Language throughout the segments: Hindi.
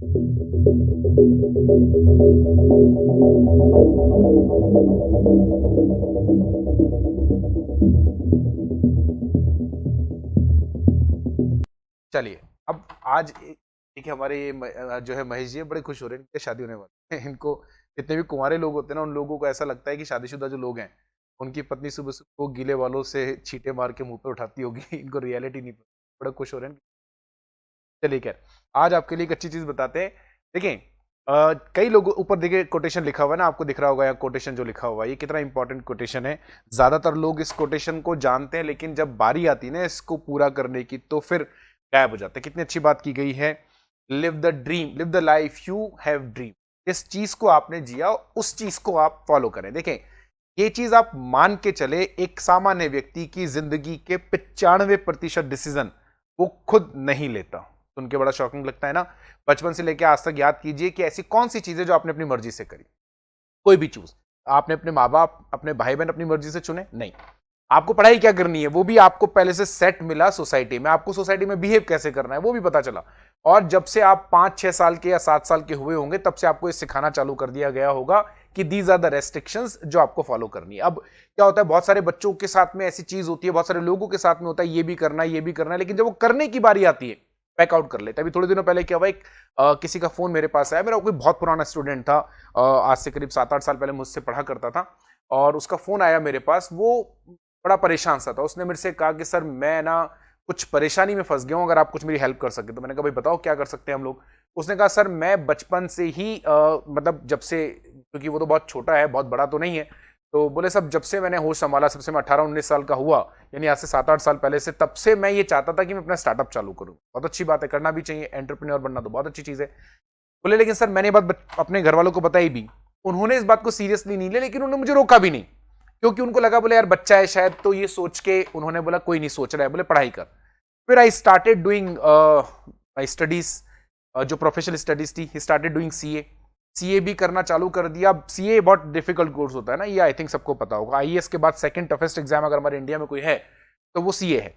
चलिए, अब आज ठीक है, हमारे ये जो है महेश जी बड़े खुश हो रहे हैं, इनकी शादी होने वाली है। इनको जितने भी कुंवारे लोग होते हैं ना, उन लोगों को ऐसा लगता है कि शादीशुदा जो लोग हैं, उनकी पत्नी सुबह-सुबह को गीले बालों से छींटे मार के मुँह पे उठाती होगी। इनको रियलिटी नहीं पता, बड़े खुश हो रहे हैं। चलिए खैर, आज आपके लिए एक अच्छी चीज़ बताते हैं। देखें, कई लोग ऊपर देखिए कोटेशन लिखा हुआ है ना, आपको दिख रहा होगा या कोटेशन जो लिखा हुआ है, ये कितना इंपॉर्टेंट कोटेशन है। ज़्यादातर लोग इस कोटेशन को जानते हैं, लेकिन जब बारी आती है ना इसको पूरा करने की, तो फिर गायब हो जाते हैं। कितनी अच्छी बात की गई है। Live the dream, live the life you have dream. जिस चीज को आपने जिया, उस चीज को आप फॉलो करें। देखें, ये चीज आप मान के चले, एक सामान्य व्यक्ति की जिंदगी के 95% डिसीजन वो खुद नहीं लेता। सुन के बड़ा शॉकिंग लगता है ना। बचपन से लेकर आज तक याद कीजिए कि ऐसी कौन सी चीजें जो आपने अपनी मर्जी से करी। कोई भी चूज आपने अपने माँ बाप, अपने भाई बहन अपनी मर्जी से चुने नहीं। आपको पढ़ाई क्या करनी है वो भी आपको पहले से सेट मिला। सोसाइटी में आपको सोसाइटी में बिहेव कैसे करना है वो भी पता चला। और जब से आप 5-6 साल के या 7 साल के हुए होंगे, तब से आपको ये सिखाना चालू कर दिया गया होगा कि दीज आर द रेस्ट्रिक्शंस जो आपको फॉलो करनी है। अब क्या होता है, बहुत सारे बच्चों के साथ में ऐसी चीज होती है, बहुत सारे लोगों के साथ में होता है ये भी करना है ये भी करना है, लेकिन जब वो करने की बारी आती है बैकआउट कर लेते हैं। अभी थोड़े दिनों पहले क्या हुआ, एक किसी का फोन मेरे पास आया। मेरा कोई बहुत पुराना स्टूडेंट था, आज से करीब 7-8 साल पहले मुझसे पढ़ा करता था, और उसका फोन आया मेरे पास। वो बड़ा परेशान सा था। उसने मेरे से कहा कि सर मैं ना कुछ परेशानी में फंस गया हूं, अगर आप कुछ मेरी हेल्प कर सके। तो मैंने कहा भाई बताओ क्या कर सकते हैं हम लोग। उसने कहा सर मैं बचपन से ही मतलब जब से, क्योंकि वो तो बहुत छोटा है, बहुत बड़ा तो नहीं है, तो बोले सब जब से मैंने होश संभाला, सबसे मैं 18-19 साल का हुआ, यानी आज से 7-8 साल पहले से, तब से मैं ये चाहता था कि मैं अपना स्टार्टअप चालू करूं। बहुत अच्छी बात है, करना भी चाहिए, एंटरप्रेन्योर बनना तो बहुत अच्छी चीज है। बोले लेकिन सर मैंने बात अपने घर वालों को बताई भी, उन्होंने इस बात को सीरियसली नहीं लिया, लेकिन उन्होंने मुझे रोका भी नहीं, क्योंकि उनको लगा बोले यार बच्चा है शायद, तो ये सोच के उन्होंने बोला कोई नहीं सोच रहा है, बोले पढ़ाई कर। फिर I started doing my studies, जो प्रोफेशनल स्टडीज थी, स्टार्टेड डूइंग सीए। सीए भी करना चालू कर दिया। अब सीए बहुत डिफिकल्ट कोर्स होता है ना, ये आई थिंक सबको पता होगा। आईएएस के बाद सेकंड टफेस्ट एग्जाम अगर हमारे इंडिया में कोई है तो वो सीए है।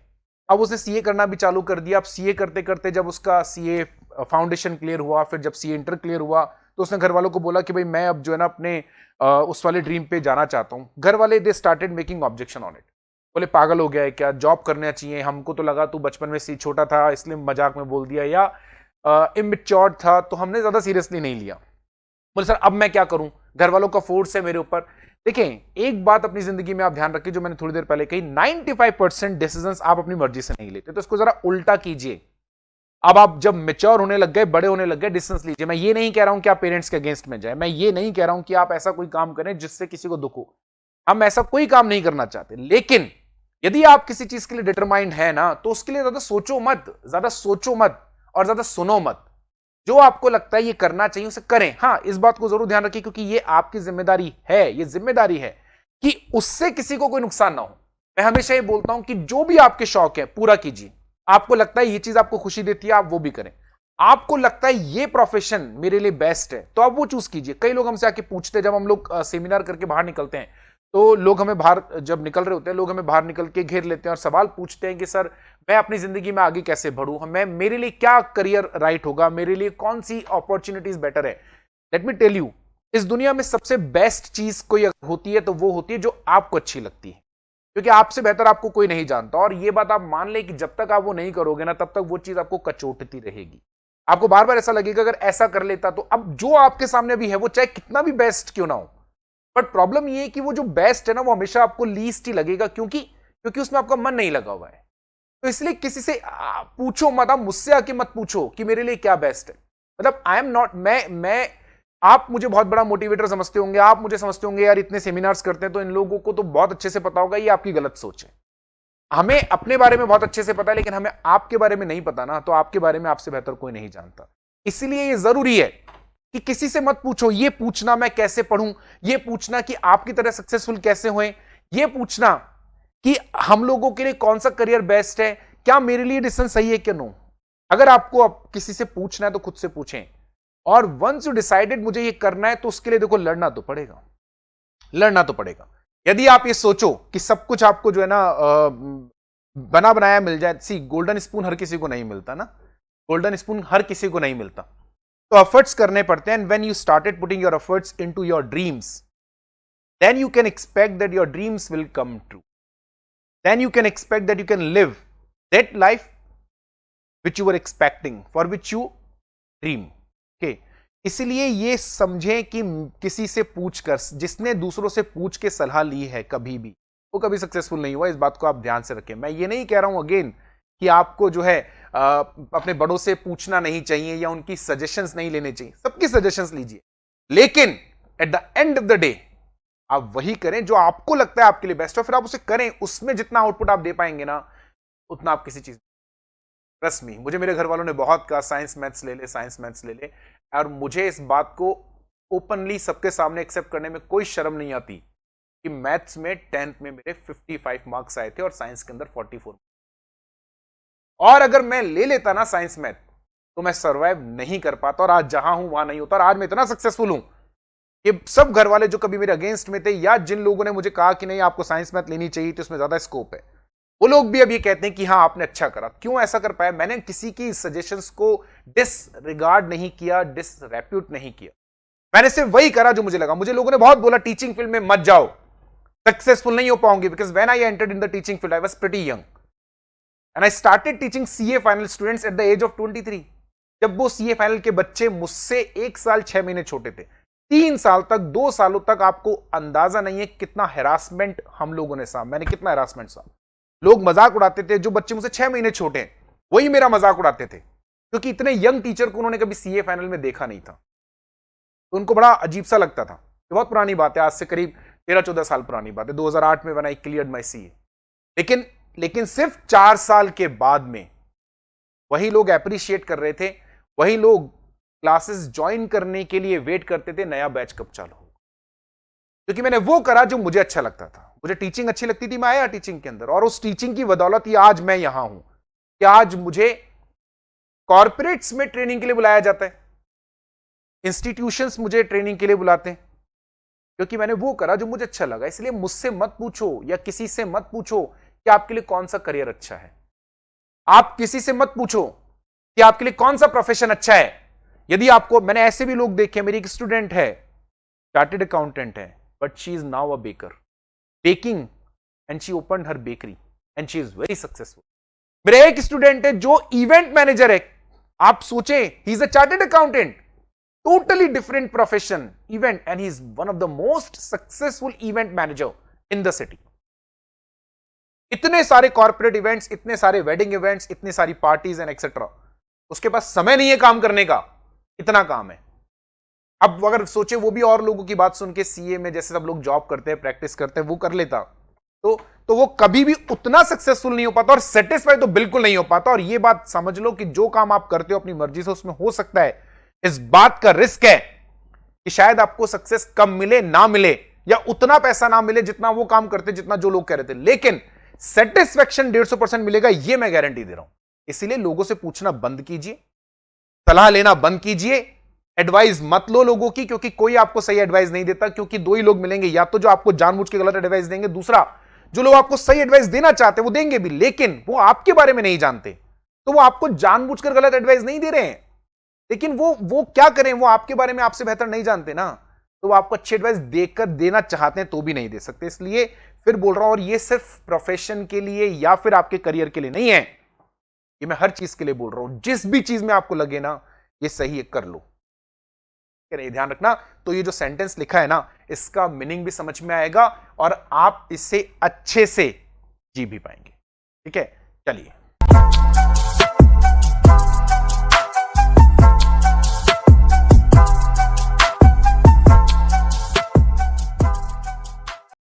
अब उसने सीए करना भी चालू कर दिया। अब सीए करते करते जब उसका सीए फाउंडेशन क्लियर हुआ, फिर जब सीए इंटर क्लियर हुआ, तो उसने घर वालों को बोला कि भाई मैं अब जो है ना अपने उस वाले ड्रीम पे जाना चाहता हूँ। घर वाले they started making objection on it. बोले पागल हो गया है क्या, जॉब करना चाहिए, हमको तो लगा तू बचपन में सी छोटा था इसलिए मजाक में बोल दिया, या इमेच्योर था तो हमने ज्यादा सीरियसली नहीं लिया। बोले सर अब मैं क्या करूं, घर वालों का फोर्स है मेरे ऊपर। देखें एक बात अपनी जिंदगी में आप ध्यान रखिए, जो मैंने थोड़ी देर पहले कही, 95% डिसीजंस आप अपनी मर्जी से नहीं लेते। तो इसको जरा उल्टा कीजिए। अब आप जब मेच्योर होने लग गए, बड़े होने लग गए, डिसीजंस लीजिए। मैं ये नहीं कह रहा हूं कि आप पेरेंट्स के अगेंस्ट में जाए, मैं ये नहीं कह रहा हूं कि आप ऐसा कोई काम करें जिससे किसी को दुख हो। हम ऐसा कोई काम नहीं करना चाहते, लेकिन यदि आप किसी चीज के लिए डिटरमाइंड है ना, तो उसके लिए ज्यादा सोचो मत, ज्यादा सोचो मत और ज्यादा सुनो मत। जो आपको लगता है ये करना चाहिए उसे करें। हाँ, इस बात को जरूर ध्यान रखिए, क्योंकि ये आपकी जिम्मेदारी है, ये जिम्मेदारी है कि उससे किसी को कोई नुकसान ना हो। मैं हमेशा ये बोलता हूं कि जो भी आपके शौक है पूरा कीजिए। आपको लगता है ये चीज आपको खुशी देती है, आप वो भी करें। आपको लगता है ये प्रोफेशन मेरे लिए बेस्ट है, तो आप वो चूज कीजिए। कई लोग हमसे आके पूछते हैं, जब हम लोग सेमिनार करके बाहर निकलते हैं, तो लोग हमें बाहर जब निकल रहे होते हैं, लोग हमें बाहर निकल के घेर लेते हैं और सवाल पूछते हैं कि सर मैं अपनी जिंदगी में आगे कैसे बढ़ूं, मैं मेरे लिए क्या करियर राइट होगा, मेरे लिए कौन सी अपॉर्चुनिटीज बेटर है। लेट मी टेल यू, इस दुनिया में सबसे बेस्ट चीज कोई होती है तो वो होती है जो आपको अच्छी लगती है, क्योंकि आपसे बेहतर आपको कोई नहीं जानता। और ये बात आप मान लें कि जब तक आप वो नहीं करोगे ना, तब तक वो चीज आपको कचोटती रहेगी। आपको बार बार ऐसा लगेगा अगर ऐसा कर लेता तो। अब जो आपके सामने भी है वो चाहे कितना भी बेस्ट क्यों ना हो, बट प्रॉब्लम ये है कि वो जो बेस्ट है ना, वो हमेशा आपको लीस्ट ही लगेगा, क्योंकि क्योंकि उसमें आपका मन नहीं लगा हुआ है। तो इसलिए किसी से पूछो मत, आप मुझसे आके मत पूछो कि मेरे लिए क्या बेस्ट है। मतलब आई एम नॉट, मैं आप मुझे बहुत बड़ा मोटिवेटर समझते होंगे, आप मुझे समझते होंगे यार इतने सेमिनार्स करते हैं तो इन लोगों को तो बहुत अच्छे से पता होगा, ये आपकी गलत सोच है। हमें अपने बारे में बहुत अच्छे से पता है, लेकिन हमें आपके बारे में नहीं पता ना, तो आपके बारे में आपसे बेहतर कोई नहीं जानता। इसलिए ये जरूरी है कि किसी से मत पूछो। ये पूछना मैं कैसे पढ़ूं, ये पूछना कि आपकी तरह सक्सेसफुल कैसे होए, ये पूछना कि हम लोगों के लिए कौन सा करियर बेस्ट है, क्या मेरे लिए डिसीजन सही है कि नो। अगर आपको किसी से पूछना है तो खुद से पूछें। और वंस यू डिसाइडेड मुझे ये करना है, तो उसके लिए देखो लड़ना तो पड़ेगा, लड़ना तो पड़ेगा। यदि आप ये सोचो कि सब कुछ आपको जो है ना बना बनाया मिल जाए, सी गोल्डन स्पून हर किसी को नहीं मिलता ना, गोल्डन स्पून हर किसी को नहीं मिलता। तो एफर्ट्स करने पड़ते हैं, and when you started putting your efforts into your dreams, then you can expect that your dreams will come true, then you can expect that you can live that life which you are expecting, for which you dream. Okay, इसलिए ये समझें कि किसी से पूछकर, जिसने दूसरों से पूछ के सलाह ली है कभी भी, वो कभी सक्सेसफुल नहीं हुआ। इस बात को आप ध्यान से रखें। मैं ये नहीं कह रहा हूं अगेन कि आपको जो है अपने बड़ों से पूछना नहीं चाहिए या उनकी सजेशंस नहीं लेने चाहिए, सबकी सजेशंस लीजिए, लेकिन at the end of the day आप वही करें जो आपको लगता है आपके लिए बेस्ट है, फिर आप उसे करें। उसमें जितना आउटपुट आप दे पाएंगे ना, उतना आप किसी चीज, ट्रस्ट मी, मुझे मेरे घर वालों ने बहुत कहा साइंस मैथ्स ले ले, साइंस मैथ्स ले ले, और मुझे इस बात को ओपनली सबके सामने एक्सेप्ट करने में कोई शर्म नहीं आती कि मैथ्स में 10th में मेरे 55 मार्क्स आए थे और साइंस के अंदर 44। और अगर मैं ले लेता ना साइंस मैथ, तो मैं सर्वाइव नहीं कर पाता, और आज जहां हूं वहां नहीं होता। और आज मैं इतना सक्सेसफुल हूं कि सब घर वाले जो कभी मेरे अगेंस्ट में थे, या जिन लोगों ने मुझे कहा कि नहीं आपको साइंस मैथ लेनी चाहिए तो उसमें ज्यादा स्कोप है, वो लोग भी अब ये कहते हैं कि हाँ आपने अच्छा करा। क्यों ऐसा कर पाया? मैंने किसी की सजेशंस को डिसरिगार्ड नहीं किया, डिसरेप्यूट नहीं किया। मैंने सिर्फ वही करा जो मुझे लगा। मुझे लोगों ने बहुत बोला टीचिंग फील्ड में मत जाओ, सक्सेसफुल नहीं हो पाओगे, because when I entered in the teaching field I was pretty young and I started teaching CA final students at the age of 23। जब वो सीए फाइनल के बच्चे मुझसे 1 साल 6 महीने छोटे थे, 3 साल तक, 2 सालों तक, आपको अंदाजा नहीं है कितना हैरासमेंट हम लोगों ने सहा। मैंने कितना हैरासमेंट सहा। लोग मजाक उड़ाते थे, जो बच्चे मुझसे 6 महीने छोटे हैं वही मेरा मजाक उड़ाते थे, क्योंकि इतने यंग टीचर को उन्होंने कभी सीए फाइनल में देखा नहीं था। तो उनको बड़ा अजीब सा लगता था। ये बहुत पुरानी बात है, आज से करीब 13-14 साल पुरानी बात है, 2008 में when I cleared my CA. लेकिन सिर्फ 4 साल के बाद में वही लोग अप्रिशिएट कर रहे थे, वही लोग क्लासेस ज्वाइन करने के लिए वेट करते थे नया बैच कब चालू हो, क्योंकि मैंने वो करा जो मुझे अच्छा लगता था। मुझे टीचिंग अच्छी लगती थी, मैं आया टीचिंग के अंदर, और उस टीचिंग की बदौलत ही आज मैं यहां हूं कि आज मुझे कॉर्पोरेट्स में ट्रेनिंग के लिए बुलाया जाता है, इंस्टीट्यूशंस मुझे ट्रेनिंग के लिए बुलाते हैं, क्योंकि मैंने वो करा जो मुझे अच्छा लगा। इसलिए मुझसे मत पूछो या किसी से मत पूछो कि आपके लिए कौन सा करियर अच्छा है। आप किसी से मत पूछो कि आपके लिए कौन सा प्रोफेशन अच्छा है। यदि आपको, मैंने ऐसे भी लोग देखे, मेरी एक स्टूडेंट है, चार्टेड अकाउंटेंट है, but she is now a baker, baking, and she opened her bakery and she is very successful. मेरा एक स्टूडेंट है जो इवेंट मैनेजर है। आप सोचें, he is a chartered accountant, totally different profession, event, and he's one of the most successful event manager in the city. इतने सारे कॉर्पोरेट इवेंट्स, इतने सारे वेडिंग इवेंट्स, इतनी सारी पार्टीज एंड एक्सेट्रा, उसके पास समय नहीं है काम करने का, इतना काम है। अब अगर सोचे वो भी और लोगों की बात सुन के सीए में जैसे सब लोग जॉब करते हैं, प्रैक्टिस करते हैं, वो कर लेता, तो वो कभी भी उतना सक्सेसफुल नहीं हो पाता, और सेटिस्फाई तो बिल्कुल नहीं हो पाता। और ये बात समझ लो कि जो काम आप करते हो अपनी मर्जी से, उसमें हो सकता है इस बात का रिस्क है कि शायद आपको सक्सेस कम मिले, ना मिले, या उतना पैसा ना मिले जितना वो काम करते, जितना जो लोग कह रहे थे, लेकिन सेटिस्फैक्शन 150% मिलेगा, ये मैं गारंटी दे रहा हूं। इसीलिए लोगों से पूछना बंद कीजिए, सलाह लेना बंद कीजिए, एडवाइस मत लो लोगों की, क्योंकि कोई आपको सही एडवाइस नहीं देता। क्योंकि दो ही लोग मिलेंगे, या तो जो आपको जानबूझ के गलत एडवाइस देंगे, दूसरा जो लोग आपको सही एडवाइस देना चाहते हैं वो देंगे भी, लेकिन वो आपके बारे में नहीं जानते, तो वो आपको जानबूझकर गलत एडवाइस नहीं दे रहे हैं, लेकिन वो क्या करें, वो आपके बारे में आपसे बेहतर नहीं जानते ना, तो वो आपको अच्छी एडवाइस देकर देना चाहते हैं तो भी नहीं दे सकते। इसलिए फिर बोल रहा हूं, और ये सिर्फ प्रोफेशन के लिए या फिर आपके करियर के लिए नहीं है, ये मैं हर चीज के लिए बोल रहा हूं। जिस भी चीज में आपको लगे ना ये सही है, कर लो, नहीं, ध्यान रखना। तो ये जो सेंटेंस लिखा है ना, इसका मीनिंग भी समझ में आएगा और आप इसे अच्छे से जी भी पाएंगे। ठीक है, चलिए।